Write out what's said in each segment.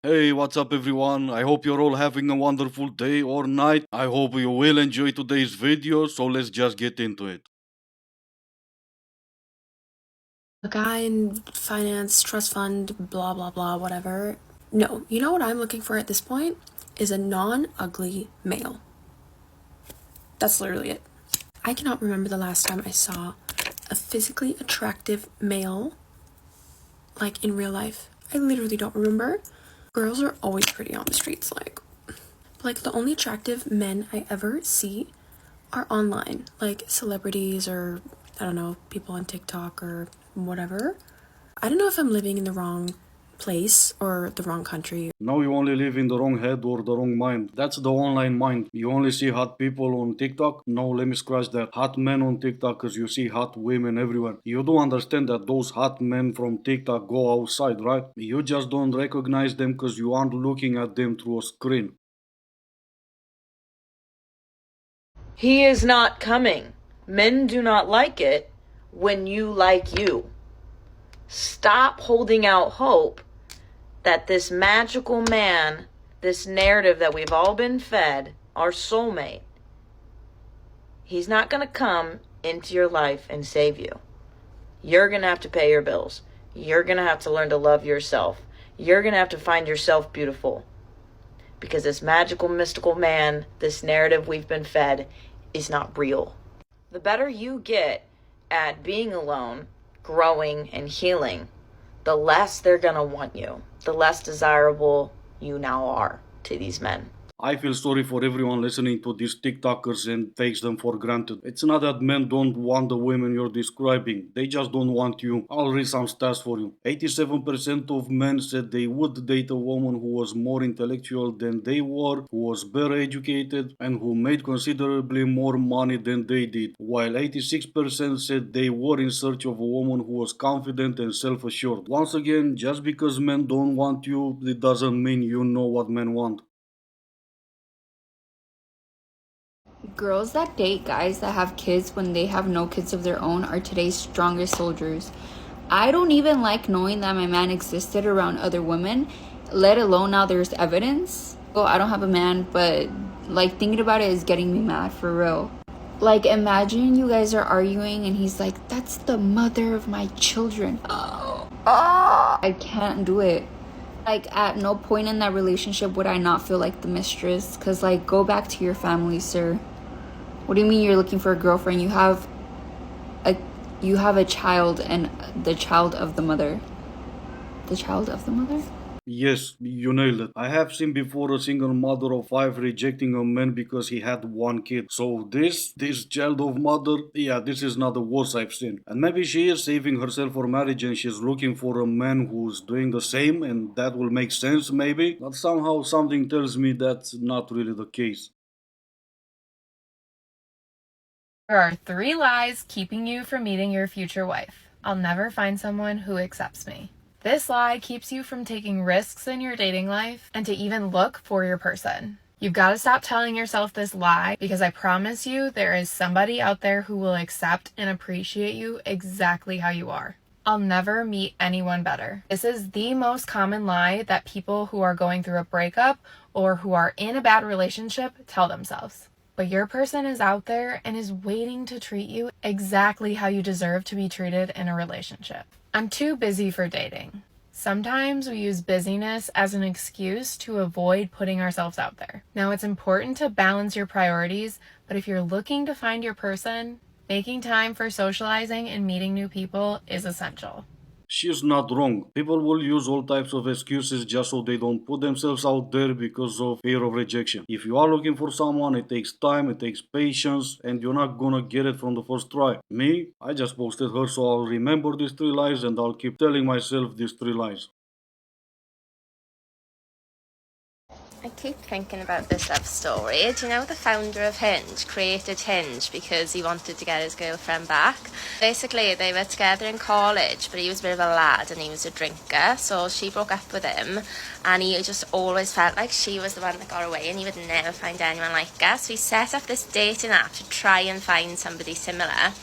Hey, what's up, everyone? I hope you're all having a wonderful day or night. I hope you will enjoy today's video, so let's just get into it. A guy in finance, trust fund, blah, blah, blah, whatever. No, you know what I'm looking for at this point? Is a non ugly male. That's literally it. I cannot remember the last time I saw a physically attractive male, like in real life. I literally don't remember. Girls are always pretty on the streets, like the only attractive men I ever see are online, like celebrities or I don't know, people on TikTok or whatever. I don't know if I'm living in the wrong place or the wrong country. Now you only live in the wrong head or the wrong mind. That's the online mind. You only see hot people on TikTok. No, let me scratch that. Hot men on TikTok because you see hot women everywhere. You do understand that those hot men from TikTok go outside, right? You just don't recognize them because you aren't looking at them through a screen. He is not coming. Men do not like it when you like you. Stop holding out hope that this magical man, this narrative that we've all been fed, our soulmate, he's not going to come into your life and save you. You're going to have to pay your bills. You're going to have to learn to love yourself. You're going to have to find yourself beautiful. Because this magical, mystical man, this narrative we've been fed, is not real. The better you get at being alone, growing, and healing, the less they're going to want you, the less desirable you now are to these men. I feel sorry for everyone listening to these TikTokers and takes them for granted. It's not that men don't want the women you're describing, they just don't want you. I'll read some stats for you. 87% of men said they would date a woman who was more intellectual than they were, who was better educated, and who made considerably more money than they did, while 86% said they were in search of a woman who was confident and self-assured. Once again, just because men don't want you, it doesn't mean you know what men want. Girls that date guys that have kids when they have no kids of their own are today's strongest soldiers. I don't even like knowing that my man existed around other women, let alone now there's evidence. Well, I don't have a man, but like thinking about it is getting me mad for real. Like imagine you guys are arguing and he's like, "That's the mother of my children." Oh, I can't do it. Like at no point in that relationship would I not feel like the mistress, cuz like go back to your family, sir. What do you mean you're looking for a girlfriend? A you have a child and the child of the mother. The child of the mother? Yes, you nailed it. I have seen before a single mother of five rejecting a man because he had one kid. So this child of mother, yeah, this is not the worst I've seen. And maybe she is saving herself for marriage and she's looking for a man who's doing the same, and that will make sense maybe. But somehow something tells me that's not really the case. There are 3 lies keeping you from meeting your future wife. I'll never find someone who accepts me. This lie keeps you from taking risks in your dating life and to even look for your person. You've got to stop telling yourself this lie, because I promise you there is somebody out there who will accept and appreciate you exactly how you are. I'll never meet anyone better. This is the most common lie that people who are going through a breakup or who are in a bad relationship tell themselves. But your person is out there and is waiting to treat you exactly how you deserve to be treated in a relationship. I'm too busy for dating. Sometimes we use busyness as an excuse to avoid putting ourselves out there. Now, it's important to balance your priorities, but if you're looking to find your person, making time for socializing and meeting new people is essential. She's not wrong. People will use all types of excuses just so they don't put themselves out there because of fear of rejection. If you are looking for someone, it takes time, it takes patience, and you're not gonna get it from the first try. Me, I just posted her, so I'll remember these 3 lies and I'll keep telling myself these 3 lies. I keep thinking about this love story. Do you know the founder of Hinge created Hinge because he wanted to get his girlfriend back? Basically, they were together in college, but he was a bit of a lad and he was a drinker, so she broke up with him, and he just always felt like she was the one that got away and he would never find anyone like her. So he set up this dating app to try and find somebody similar.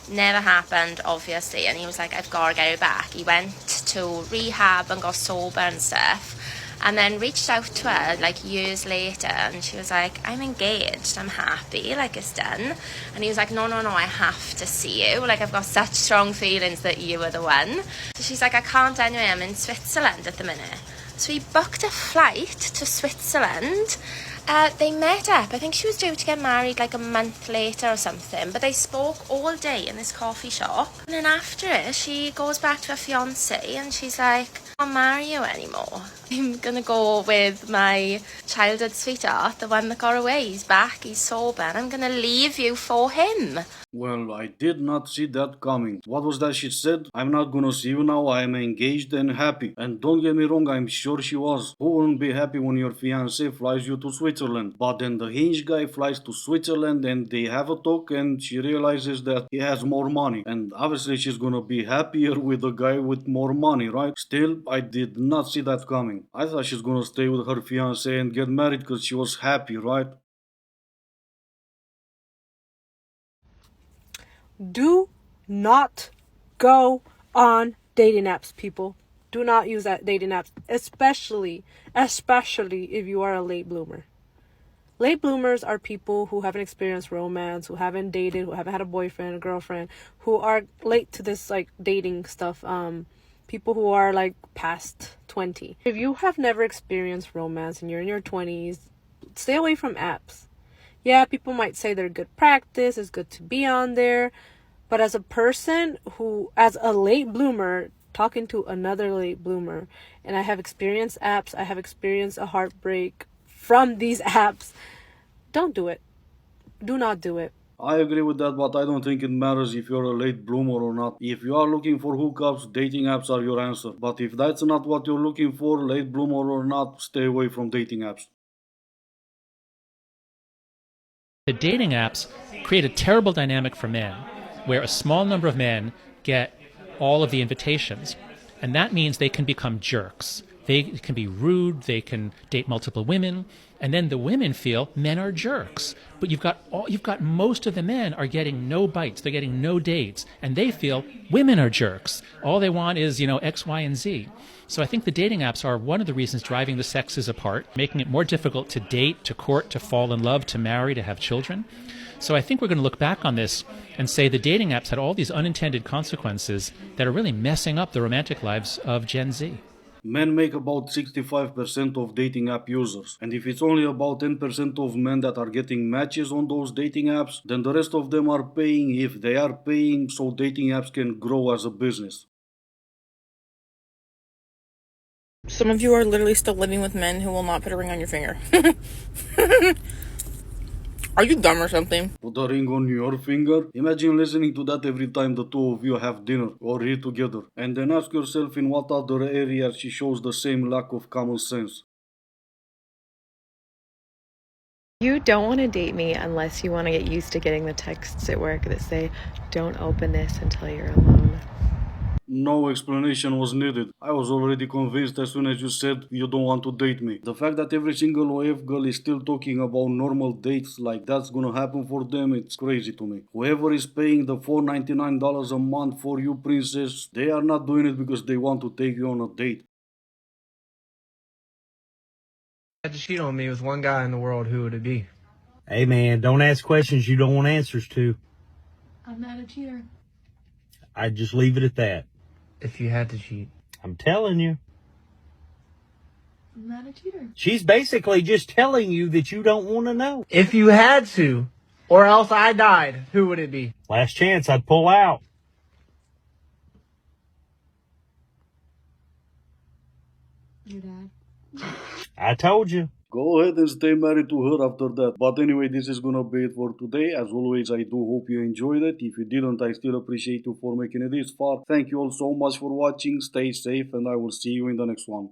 Never happened, obviously, and he was like, I've got to get her back. He went to rehab and got sober and stuff, And then reached out to her like years later, and she was like, I'm engaged, I'm happy, like it's done. And he was like, no, I have to see you, like I've got such strong feelings that you are the one. So she's like, I can't anyway, I'm in Switzerland at the minute. So he booked a flight to Switzerland. They met up. I think she was due to get married like a month later or something, but they spoke all day in this coffee shop. And then after it, she goes back to her fiance and she's like, I can't marry you anymore. I'm gonna go with my childhood sweetheart, the one that got away. He's back, he's sober, and I'm gonna leave you for him. Well, I did not see that coming. What was that she said? I'm not gonna see you now, I am engaged and happy. And don't get me wrong, I'm sure she was. Who wouldn't be happy when your fiancé flies you to Switzerland? But then the hinge guy flies to Switzerland and they have a talk and she realizes that he has more money. And obviously she's gonna be happier with the guy with more money, right? Still, I did not see that coming. I thought she's gonna stay with her fiancé and get married because she was happy, right? Do not go on dating apps, people. Do not use that dating apps, especially if you are a late bloomer. Late bloomers are people who haven't experienced romance, who haven't dated, who haven't had a boyfriend, a girlfriend, who are late to this like dating stuff. People who are like past 20. If you have never experienced romance and you're in your 20s, stay away from apps. Yeah, people might say they're good practice, it's good to be on there. But as a person as a late bloomer, talking to another late bloomer, and I have experienced apps, I have experienced a heartbreak from these apps, don't do it. Do not do it. I agree with that, but I don't think it matters if you're a late bloomer or not. If you are looking for hookups, dating apps are your answer. But if that's not what you're looking for, late bloomer or not, stay away from dating apps. The dating apps create a terrible dynamic for men, where a small number of men get all of the invitations. And that means they can become jerks. They can be rude, they can date multiple women, and then the women feel men are jerks. But you've got most of the men are getting no bites, they're getting no dates, and they feel women are jerks. All they want is, X, Y, and Z. So I think the dating apps are one of the reasons driving the sexes apart, making it more difficult to date, to court, to fall in love, to marry, to have children. So I think we're going to look back on this and say the dating apps had all these unintended consequences that are really messing up the romantic lives of Gen Z. Men make about 65% of dating app users, and if it's only about 10% of men that are getting matches on those dating apps, then the rest of them are paying if they are paying so dating apps can grow as a business. Some of you are literally still living with men who will not put a ring on your finger. Are you dumb or something? Put a ring on your finger? Imagine listening to that every time the two of you have dinner or eat together. And then ask yourself in what other area she shows the same lack of common sense. You don't want to date me unless you want to get used to getting the texts at work that say, don't open this until you're alone. No explanation was needed. I was already convinced as soon as you said you don't want to date me. The fact that every single OF girl is still talking about normal dates like that's gonna happen for them, it's crazy to me. Whoever is paying the $499 a month for you, princess, they are not doing it because they want to take you on a date. Had to cheat on me with one guy in the world, who would it be? Hey man, don't ask questions you don't want answers to. I'm not a cheater. I'd just leave it at that. If you had to cheat. I'm telling you. I'm not a cheater. She's basically just telling you that you don't want to know. If you had to, or else I died, who would it be? Last chance, I'd pull out. Your dad. I told you. Go ahead and stay married to her after that. But anyway, this is gonna be it for today. As always, I do hope you enjoyed it. If you didn't, I still appreciate you for making it this far. Thank you all so much for watching. Stay safe and I will see you in the next one.